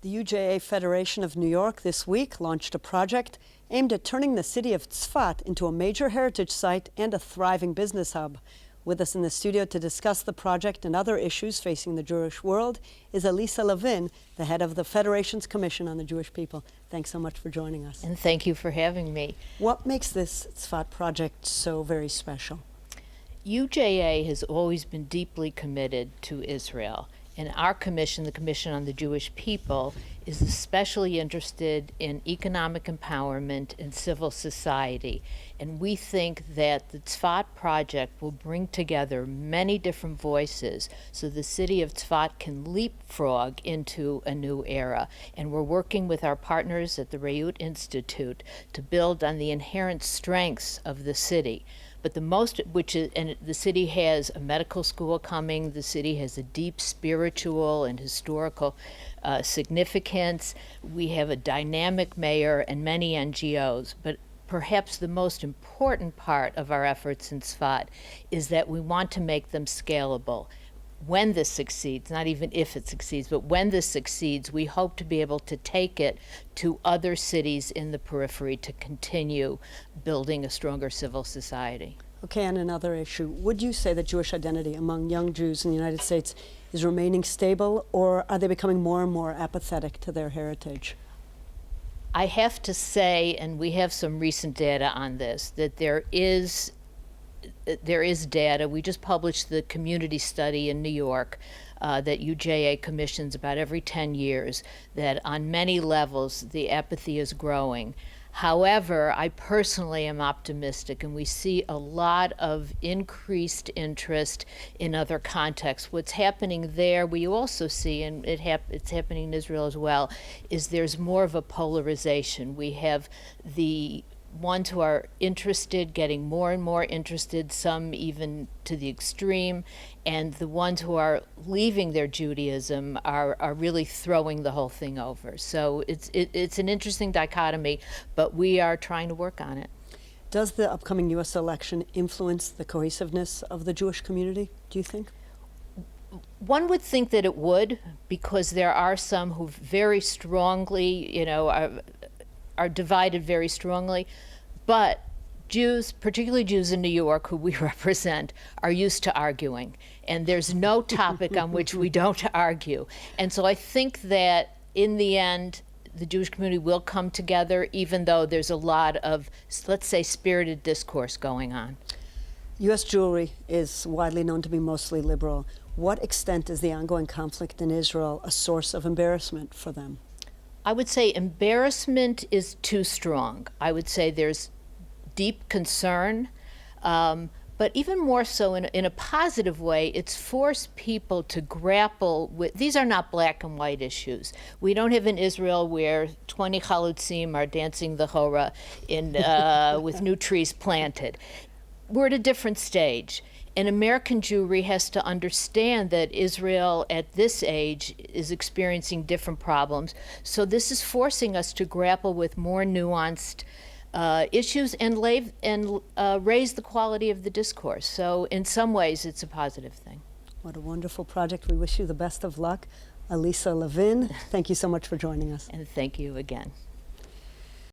The UJA Federation of New York this week launched a project aimed at turning the city of Tzfat into a major heritage site and a thriving business hub. With us in the studio to discuss the project and other issues facing the Jewish world is ALISA LEVIN, the head of the Federation's Commission on the Jewish People. Thanks so much for joining us. And thank you for having me. What makes this Tzfat project so very special? UJA has always been deeply committed to Israel. And our commission, the Commission on the Jewish People, is especially interested in economic empowerment and civil society. And we think that the Tzfat project will bring together many different voices so the city of Tzfat can leapfrog into a new era. And we're working with our partners at the Reut Institute to build on the inherent strengths of the city. But the most, and the city has a medical school coming, the city has a deep spiritual and historical significance. We have a dynamic mayor and many NGOs, but perhaps the most important part of our efforts in Tzfat is that we want to make them scalable. When this succeeds, not even if it succeeds, but when this succeeds, we hope to be able to take it to other cities in the periphery to continue building a stronger civil society. Okay, and another issue. Would you say that Jewish identity among young Jews in the United States is remaining stable, or are they becoming more and more apathetic to their heritage? I have to say, and we have some recent data on this, that there is data. We just published the community study in New York that UJA commissions about every 10 years, that on many levels the apathy is growing. However, I personally am optimistic, and we see a lot of increased interest in other contexts. What's happening there, we also see, and it's happening in Israel as well, is there's more of a polarization. We have the ones who are interested getting more and more interested, some even to the extreme, and the ones who are leaving their Judaism are really throwing the whole thing over. So it's an interesting dichotomy, but we are trying to work on it. Does the upcoming U.S. election influence the cohesiveness of the Jewish community, do you think? One would think that it would, because there are some who very strongly, are divided very strongly, but Jews, particularly Jews in New York, who we represent, are used to arguing, and there's no topic on which we don't argue. And so I think that in the end, the Jewish community will come together, even though there's a lot of, let's say, spirited discourse going on. U.S. Jewry is widely known to be mostly liberal. What extent is the ongoing conflict in Israel a source of embarrassment for them? I would say embarrassment is too strong. I would say there's deep concern, but even more so in a positive way, it's forced people to grapple with, these are not black and white issues. We don't have an Israel where 20 chalutzim are dancing the hora with new trees planted. We're at a different stage. And American Jewry has to understand that Israel at this age is experiencing different problems. So this is forcing us to grapple with more nuanced issues and raise the quality of the discourse. So in some ways, it's a positive thing. What a wonderful project. We wish you the best of luck. ALISA LEVIN, thank you so much for joining us. And thank you again.